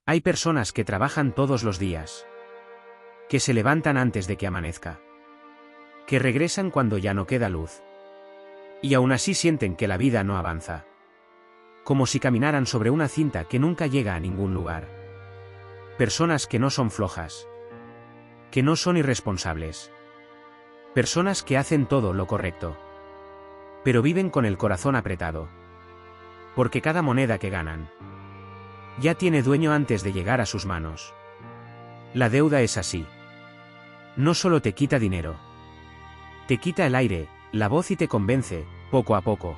Hay personas que trabajan todos los días, que se levantan antes de que amanezca, que regresan cuando ya no queda luz, y aún así sienten que la vida no avanza, como si caminaran sobre una cinta que nunca llega a ningún lugar. Personas que no son flojas, que no son irresponsables, personas que hacen todo lo correcto, pero viven con el corazón apretado, porque cada moneda que ganan ya tiene dueño antes de llegar a sus manos. La deuda es así. No solo te quita dinero, te quita el aire, la voz y te convence, poco a poco,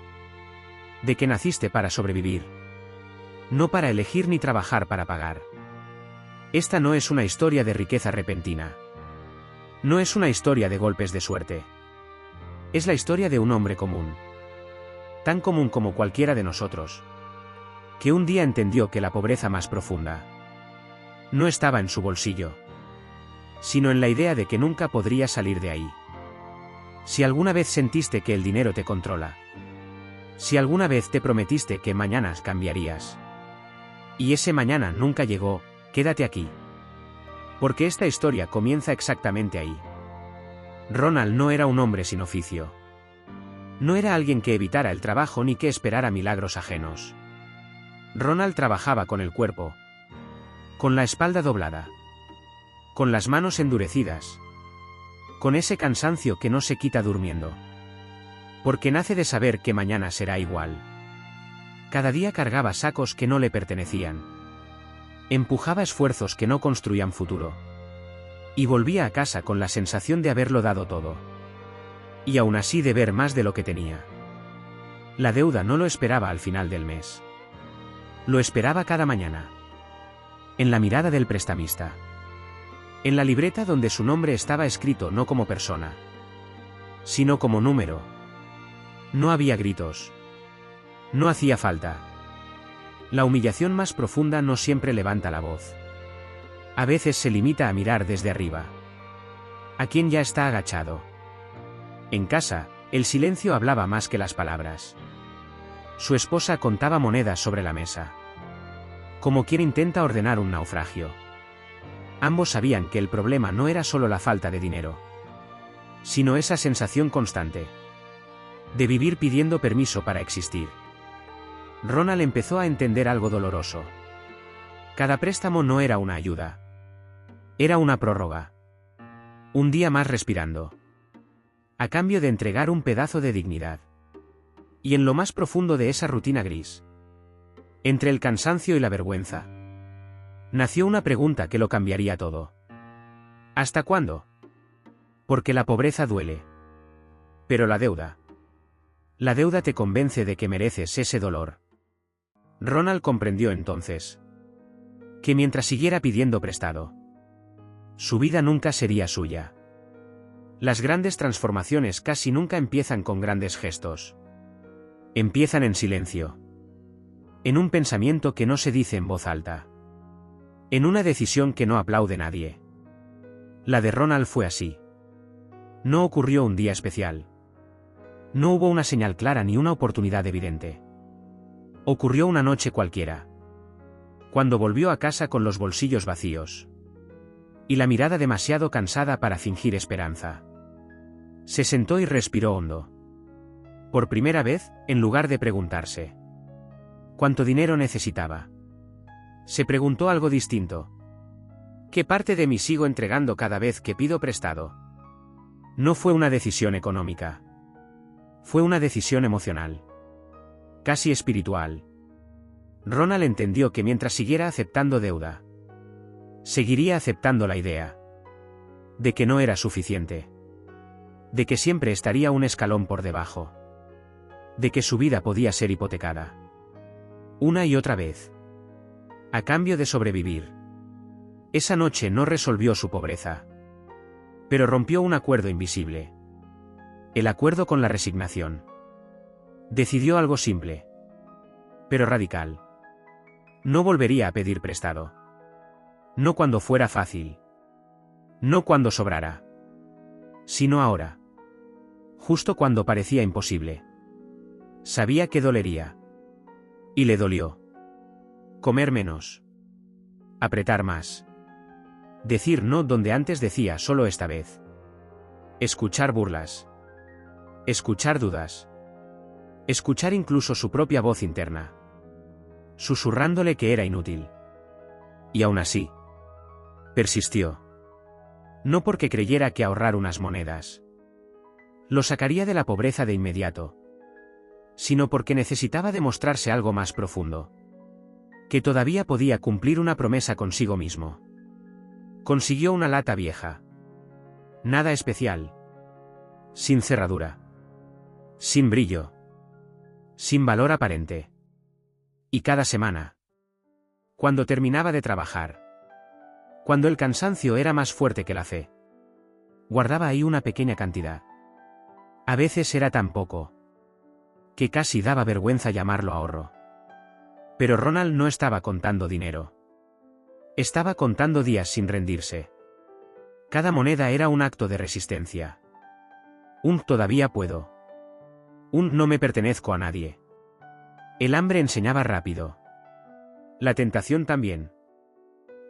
de que naciste para sobrevivir, no para elegir ni trabajar para pagar. Esta no es una historia de riqueza repentina. No es una historia de golpes de suerte. Es la historia de un hombre común, tan común como cualquiera de nosotros, que un día entendió que la pobreza más profunda no estaba en su bolsillo, sino en la idea de que nunca podría salir de ahí. Si alguna vez sentiste que el dinero te controla, si alguna vez te prometiste que mañana cambiarías, y ese mañana nunca llegó, quédate aquí, porque esta historia comienza exactamente ahí. Ronald no era un hombre sin oficio. No era alguien que evitara el trabajo ni que esperara milagros ajenos. Ronald trabajaba con el cuerpo, con la espalda doblada, con las manos endurecidas, con ese cansancio que no se quita durmiendo, porque nace de saber que mañana será igual. Cada día cargaba sacos que no le pertenecían, empujaba esfuerzos que no construían futuro, y volvía a casa con la sensación de haberlo dado todo, y aún así de ver más de lo que tenía. La deuda no lo esperaba al final del mes. Lo esperaba cada mañana, en la mirada del prestamista, en la libreta donde su nombre estaba escrito no como persona, sino como número. No había gritos. No hacía falta. La humillación más profunda no siempre levanta la voz. A veces se limita a mirar desde arriba, a quien ya está agachado. En casa, el silencio hablaba más que las palabras. Su esposa contaba monedas sobre la mesa, como quien intenta ordenar un naufragio. Ambos sabían que el problema no era solo la falta de dinero, sino esa sensación constante de vivir pidiendo permiso para existir. Ronald empezó a entender algo doloroso. Cada préstamo no era una ayuda, era una prórroga. Un día más respirando, a cambio de entregar un pedazo de dignidad. Y en lo más profundo de esa rutina gris, entre el cansancio y la vergüenza, nació una pregunta que lo cambiaría todo. ¿Hasta cuándo? Porque la pobreza duele. Pero la deuda te convence de que mereces ese dolor. Ronald comprendió entonces que mientras siguiera pidiendo prestado, su vida nunca sería suya. Las grandes transformaciones casi nunca empiezan con grandes gestos. Empiezan en silencio, en un pensamiento que no se dice en voz alta, en una decisión que no aplaude nadie. La de Ronald fue así. No ocurrió un día especial. No hubo una señal clara ni una oportunidad evidente. Ocurrió una noche cualquiera, cuando volvió a casa con los bolsillos vacíos y la mirada demasiado cansada para fingir esperanza. Se sentó y respiró hondo. Por primera vez, en lugar de preguntarse ¿cuánto dinero necesitaba?, se preguntó algo distinto. ¿Qué parte de mí sigo entregando cada vez que pido prestado? No fue una decisión económica. Fue una decisión emocional, casi espiritual. Ronald entendió que mientras siguiera aceptando deuda, seguiría aceptando la idea de que no era suficiente, de que siempre estaría un escalón por debajo, de que su vida podía ser hipotecada una y otra vez, a cambio de sobrevivir. Esa noche no resolvió su pobreza, pero rompió un acuerdo invisible. El acuerdo con la resignación. Decidió algo simple, pero radical. No volvería a pedir prestado. No cuando fuera fácil. No cuando sobrara. Sino ahora. Justo cuando parecía imposible. Sabía que dolería. Y le dolió. Comer menos. Apretar más. Decir no donde antes decía solo esta vez. Escuchar burlas. Escuchar dudas. Escuchar incluso su propia voz interna, susurrándole que era inútil. Y aún así, persistió. No porque creyera que ahorrar unas monedas lo sacaría de la pobreza de inmediato, sino porque necesitaba demostrarse algo más profundo. Que todavía podía cumplir una promesa consigo mismo. Consiguió una lata vieja. Nada especial. Sin cerradura. Sin brillo. Sin valor aparente. Y cada semana, cuando terminaba de trabajar, cuando el cansancio era más fuerte que la fe, guardaba ahí una pequeña cantidad. A veces era tan poco que casi daba vergüenza llamarlo ahorro. Pero Ronald no estaba contando dinero. Estaba contando días sin rendirse. Cada moneda era un acto de resistencia. Un todavía puedo. Un no me pertenezco a nadie. El hambre enseñaba rápido. La tentación también.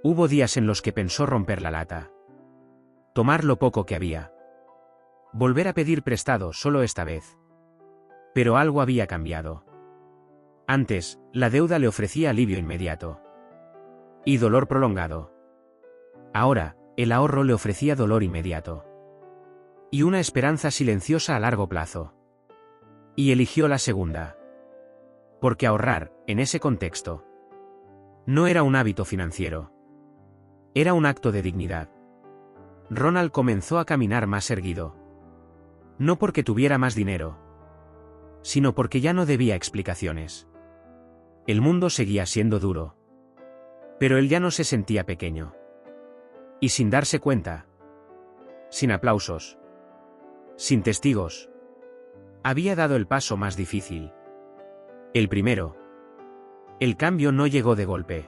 Hubo días en los que pensó romper la lata. Tomar lo poco que había. Volver a pedir prestado solo esta vez. Pero algo había cambiado. Antes, la deuda le ofrecía alivio inmediato. Y dolor prolongado. Ahora, el ahorro le ofrecía dolor inmediato. Y una esperanza silenciosa a largo plazo. Y eligió la segunda. Porque ahorrar, en ese contexto, no era un hábito financiero. Era un acto de dignidad. Ronald comenzó a caminar más erguido. No porque tuviera más dinero, sino porque ya no debía explicaciones. El mundo seguía siendo duro. Pero él ya no se sentía pequeño. Y sin darse cuenta, sin aplausos, sin testigos, había dado el paso más difícil. El primero. El cambio no llegó de golpe.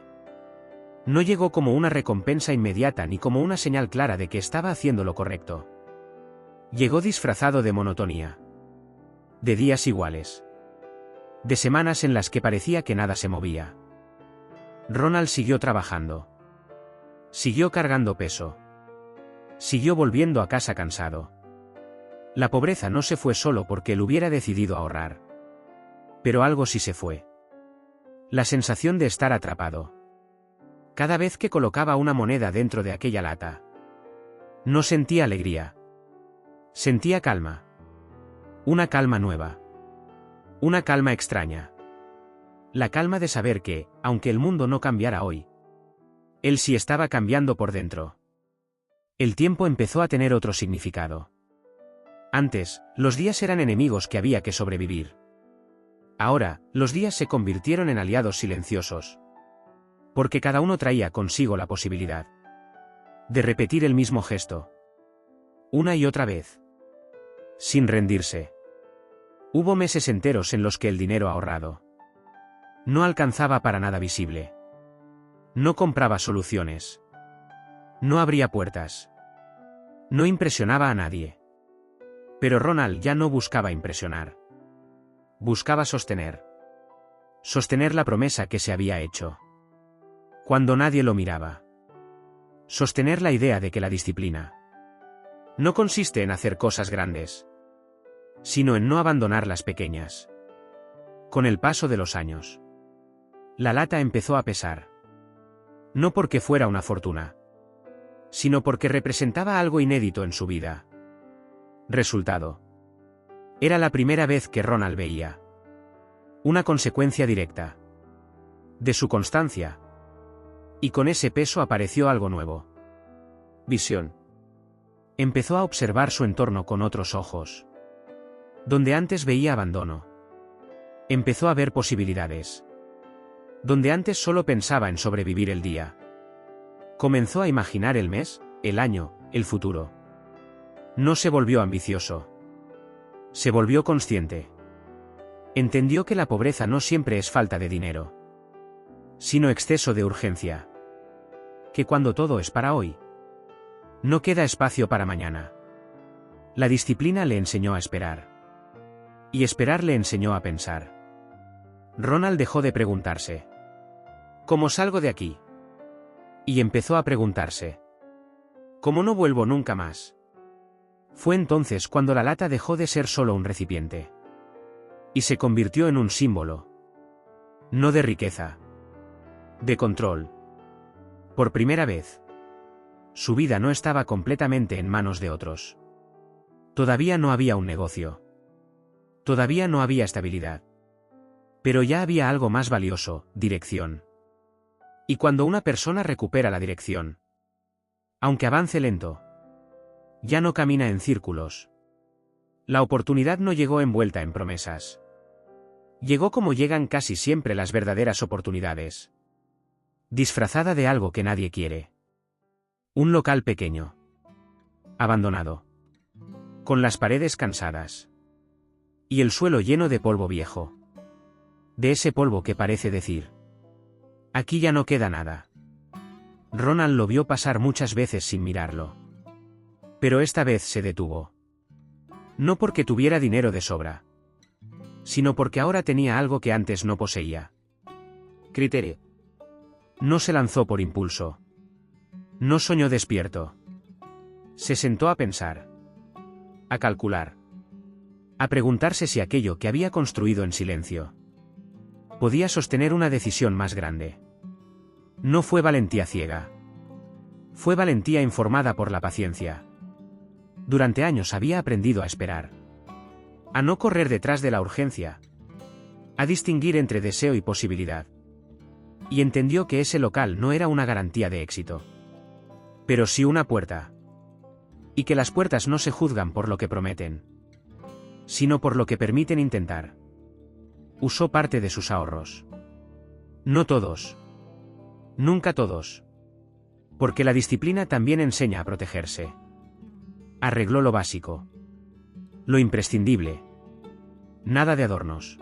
No llegó como una recompensa inmediata ni como una señal clara de que estaba haciendo lo correcto. Llegó disfrazado de monotonía. De días iguales. De semanas en las que parecía que nada se movía. Ronald siguió trabajando. Siguió cargando peso. Siguió volviendo a casa cansado. La pobreza no se fue solo porque él hubiera decidido ahorrar. Pero algo sí se fue. La sensación de estar atrapado. Cada vez que colocaba una moneda dentro de aquella lata, no sentía alegría. Sentía calma. Una calma nueva. Una calma extraña. La calma de saber que, aunque el mundo no cambiara hoy, él sí estaba cambiando por dentro. El tiempo empezó a tener otro significado. Antes, los días eran enemigos que había que sobrevivir. Ahora, los días se convirtieron en aliados silenciosos. Porque cada uno traía consigo la posibilidad de repetir el mismo gesto. Una y otra vez. Sin rendirse. Hubo meses enteros en los que el dinero ahorrado no alcanzaba para nada visible. No compraba soluciones. No abría puertas. No impresionaba a nadie. Pero Ronald ya no buscaba impresionar. Buscaba sostener. Sostener la promesa que se había hecho. Cuando nadie lo miraba. Sostener la idea de que la disciplina no consiste en hacer cosas grandes, sino en no abandonar las pequeñas. Con el paso de los años, la lata empezó a pesar. No porque fuera una fortuna, sino porque representaba algo inédito en su vida. Resultado. Era la primera vez que Ronald veía una consecuencia directa de su constancia. Y con ese peso apareció algo nuevo. Visión. Empezó a observar su entorno con otros ojos. Donde antes veía abandono, empezó a ver posibilidades. Donde antes solo pensaba en sobrevivir el día, comenzó a imaginar el mes, el año, el futuro. No se volvió ambicioso. Se volvió consciente. Entendió que la pobreza no siempre es falta de dinero, sino exceso de urgencia. Que cuando todo es para hoy, no queda espacio para mañana. La disciplina le enseñó a esperar. Y esperar le enseñó a pensar. Ronald dejó de preguntarse: ¿cómo salgo de aquí? Y empezó a preguntarse: ¿cómo no vuelvo nunca más? Fue entonces cuando la lata dejó de ser solo un recipiente. Y se convirtió en un símbolo. No de riqueza. De control. Por primera vez. Su vida no estaba completamente en manos de otros. Todavía no había un negocio. Todavía no había estabilidad. Pero ya había algo más valioso: dirección. Y cuando una persona recupera la dirección, aunque avance lento, ya no camina en círculos. La oportunidad no llegó envuelta en promesas. Llegó como llegan casi siempre las verdaderas oportunidades. Disfrazada de algo que nadie quiere. Un local pequeño. Abandonado. Con las paredes cansadas. Y el suelo lleno de polvo viejo. De ese polvo que parece decir: aquí ya no queda nada. Ronald lo vio pasar muchas veces sin mirarlo. Pero esta vez se detuvo. No porque tuviera dinero de sobra, sino porque ahora tenía algo que antes no poseía. Criterio. No se lanzó por impulso. No soñó despierto. Se sentó a pensar. A calcular. A preguntarse si aquello que había construido en silencio podía sostener una decisión más grande. No fue valentía ciega. Fue valentía informada por la paciencia. Durante años había aprendido a esperar. A no correr detrás de la urgencia. A distinguir entre deseo y posibilidad. Y entendió que ese local no era una garantía de éxito. Pero sí una puerta. Y que las puertas no se juzgan por lo que prometen, sino por lo que permiten intentar. Usó parte de sus ahorros. No todos. Nunca todos. Porque la disciplina también enseña a protegerse. Arregló lo básico. Lo imprescindible. Nada de adornos.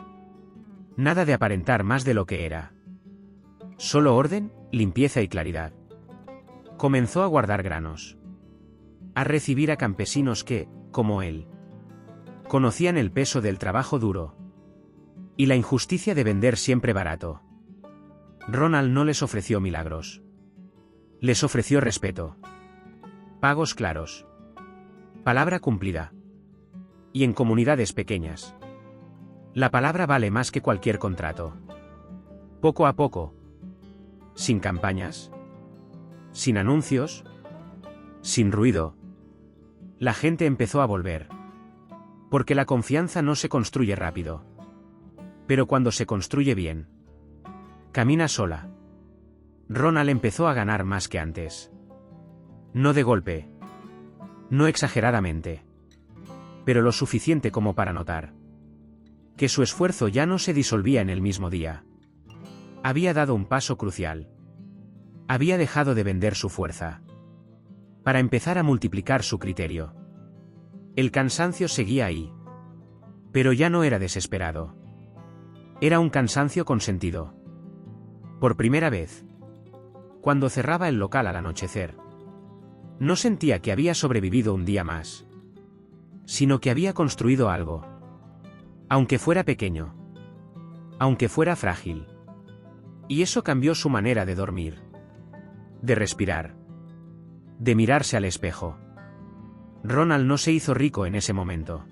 Nada de aparentar más de lo que era. Solo orden, limpieza y claridad. Comenzó a guardar granos. A recibir a campesinos que, como él, conocían el peso del trabajo duro. Y la injusticia de vender siempre barato. Ronald no les ofreció milagros. Les ofreció respeto. Pagos claros. Palabra cumplida. Y en comunidades pequeñas, la palabra vale más que cualquier contrato. Poco a poco. Sin campañas. Sin anuncios. Sin ruido. La gente empezó a volver. Porque la confianza no se construye rápido. Pero cuando se construye bien, camina sola. Ronald empezó a ganar más que antes. No de golpe. No exageradamente. Pero lo suficiente como para notar que su esfuerzo ya no se disolvía en el mismo día. Había dado un paso crucial. Había dejado de vender su fuerza para empezar a multiplicar su criterio. El cansancio seguía ahí. Pero ya no era desesperado. Era un cansancio con sentido. Por primera vez, cuando cerraba el local al anochecer, no sentía que había sobrevivido un día más, sino que había construido algo. Aunque fuera pequeño. Aunque fuera frágil. Y eso cambió su manera de dormir. De respirar. De mirarse al espejo. Ronald no se hizo rico en ese momento.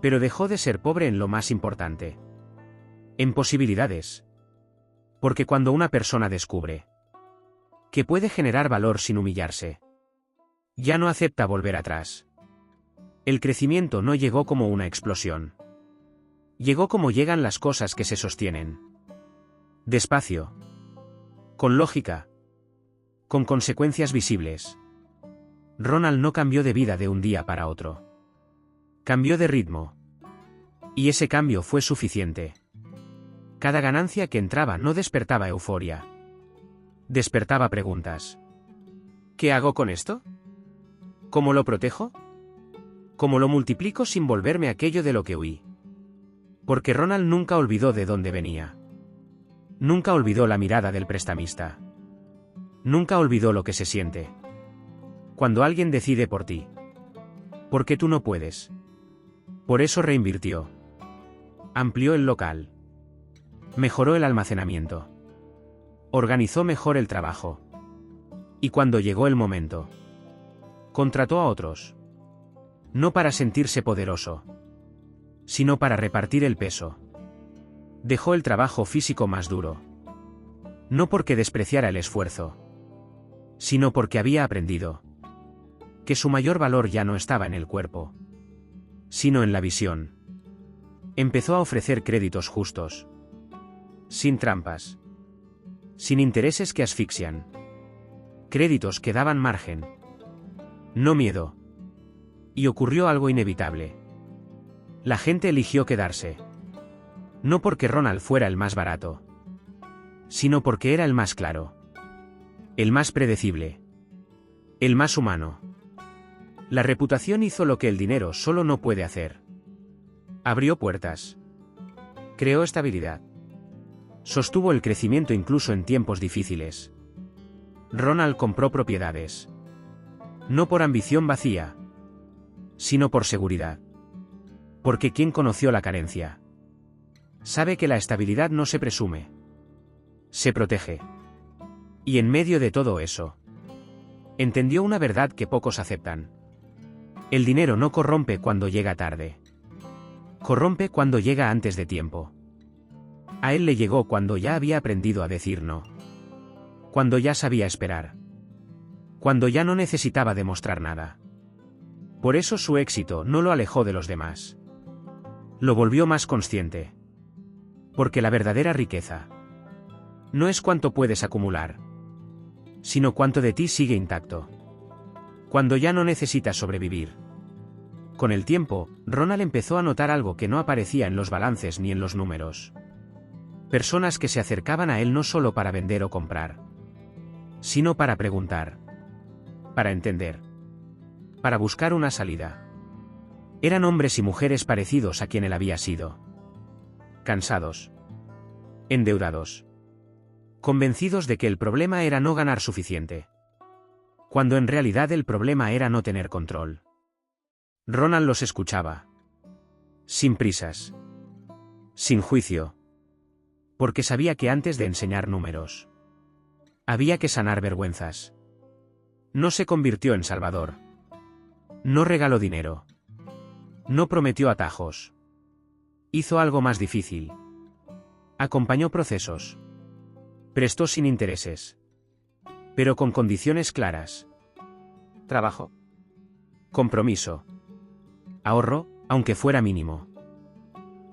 Pero dejó de ser pobre en lo más importante. En posibilidades. Porque cuando una persona descubre que puede generar valor sin humillarse, ya no acepta volver atrás. El crecimiento no llegó como una explosión. Llegó como llegan las cosas que se sostienen. Despacio. Con lógica. Con consecuencias visibles. Ronald no cambió de vida de un día para otro. Cambió de ritmo. Y ese cambio fue suficiente. Cada ganancia que entraba no despertaba euforia. Despertaba preguntas. ¿Qué hago con esto? ¿Cómo lo protejo? ¿Cómo lo multiplico sin volverme aquello de lo que huí? Porque Ronald nunca olvidó de dónde venía. Nunca olvidó la mirada del prestamista. Nunca olvidó lo que se siente cuando alguien decide por ti. Porque tú no puedes. Por eso reinvirtió. Amplió el local. Mejoró el almacenamiento. Organizó mejor el trabajo. Y cuando llegó el momento, contrató a otros. No para sentirse poderoso, sino para repartir el peso. Dejó el trabajo físico más duro. No porque despreciara el esfuerzo, sino porque había aprendido que su mayor valor ya no estaba en el cuerpo, sino en la visión. Empezó a ofrecer créditos justos, sin trampas, sin intereses que asfixian. Créditos que daban margen, no miedo. Y ocurrió algo inevitable. La gente eligió quedarse. No porque Ronald fuera el más barato, sino porque era el más claro, el más predecible, el más humano. La reputación hizo lo que el dinero solo no puede hacer. Abrió puertas. Creó estabilidad. Sostuvo el crecimiento incluso en tiempos difíciles. Ronald compró propiedades. No por ambición vacía, sino por seguridad. Porque quien conoció la carencia sabe que la estabilidad no se presume, se protege. Y en medio de todo eso, entendió una verdad que pocos aceptan. El dinero no corrompe cuando llega tarde. Corrompe cuando llega antes de tiempo. A él le llegó cuando ya había aprendido a decir no. Cuando ya sabía esperar. Cuando ya no necesitaba demostrar nada. Por eso su éxito no lo alejó de los demás. Lo volvió más consciente. Porque la verdadera riqueza no es cuánto puedes acumular, sino cuánto de ti sigue intacto. Cuando ya no necesitas sobrevivir. Con el tiempo, Ronald empezó a notar algo que no aparecía en los balances ni en los números. Personas que se acercaban a él no solo para vender o comprar, sino para preguntar, para entender, para buscar una salida. Eran hombres y mujeres parecidos a quien él había sido. Cansados. Endeudados. Convencidos de que el problema era no ganar suficiente. Cuando en realidad el problema era no tener control. Ronald los escuchaba. Sin prisas. Sin juicio. Porque sabía que antes de enseñar números, había que sanar vergüenzas. No se convirtió en salvador. No regaló dinero. No prometió atajos. Hizo algo más difícil. Acompañó procesos. Prestó sin intereses. Pero con condiciones claras. Trabajo. Compromiso. Ahorro, aunque fuera mínimo.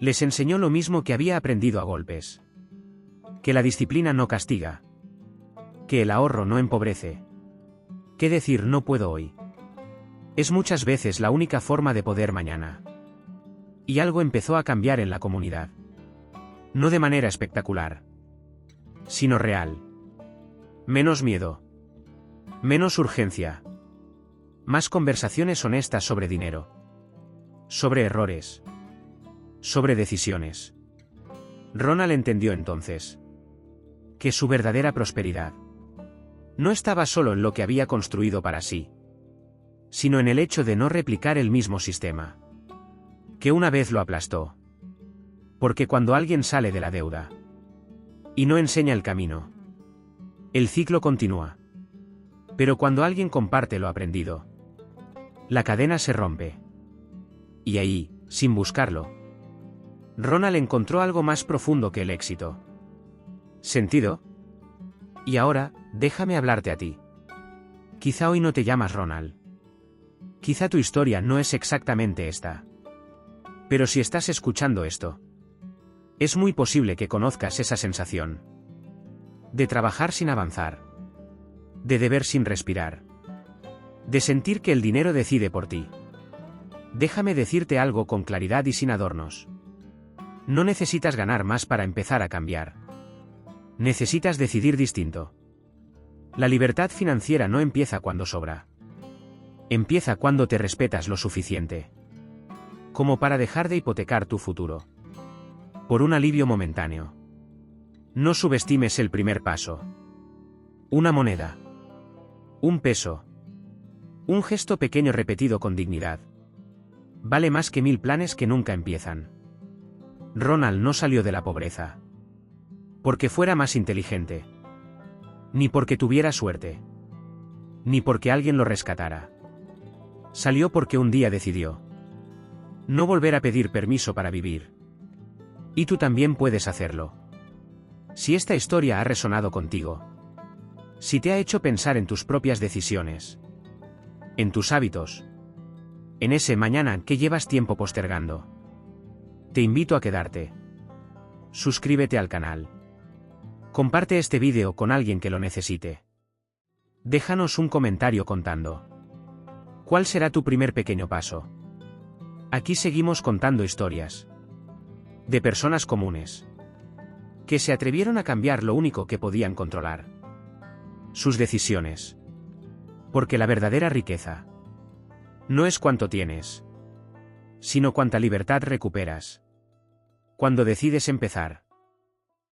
Les enseñó lo mismo que había aprendido a golpes. Que la disciplina no castiga. Que el ahorro no empobrece. Que decir no puedo hoy es muchas veces la única forma de poder mañana. Y algo empezó a cambiar en la comunidad. No de manera espectacular, sino real. Menos miedo. Menos urgencia. Más conversaciones honestas sobre dinero. Sobre errores. Sobre decisiones. Ronald entendió entonces que su verdadera prosperidad no estaba solo en lo que había construido para sí, sino en el hecho de no replicar el mismo sistema que una vez lo aplastó. Porque cuando alguien sale de la deuda y no enseña el camino, el ciclo continúa. Pero cuando alguien comparte lo aprendido, la cadena se rompe. Y ahí, sin buscarlo, Ronald encontró algo más profundo que el éxito. ¿Sentido? Y ahora, déjame hablarte a ti. Quizá hoy no te llamas Ronald. Quizá tu historia no es exactamente esta. Pero si estás escuchando esto, es muy posible que conozcas esa sensación. De trabajar sin avanzar. De deber sin respirar. De sentir que el dinero decide por ti. Déjame decirte algo con claridad y sin adornos. No necesitas ganar más para empezar a cambiar. Necesitas decidir distinto. La libertad financiera no empieza cuando sobra. Empieza cuando te respetas lo suficiente como para dejar de hipotecar tu futuro por un alivio momentáneo. No subestimes el primer paso. Una moneda. Un peso. Un gesto pequeño repetido con dignidad. Vale más que 1000 planes que nunca empiezan. Ronald no salió de la pobreza porque fuera más inteligente, ni porque tuviera suerte, Ni porque alguien lo rescatara. Salió porque un día decidió no volver a pedir permiso para vivir. Y tú también puedes hacerlo. Si esta historia ha resonado contigo, si te ha hecho pensar en tus propias decisiones, en tus hábitos, en ese mañana que llevas tiempo postergando, te invito a quedarte. Suscríbete al canal. Comparte este vídeo con alguien que lo necesite. Déjanos un comentario contando ¿cuál será tu primer pequeño paso? Aquí seguimos contando historias de personas comunes que se atrevieron a cambiar lo único que podían controlar: sus decisiones. Porque la verdadera riqueza no es cuánto tienes, sino cuánta libertad recuperas cuando decides empezar.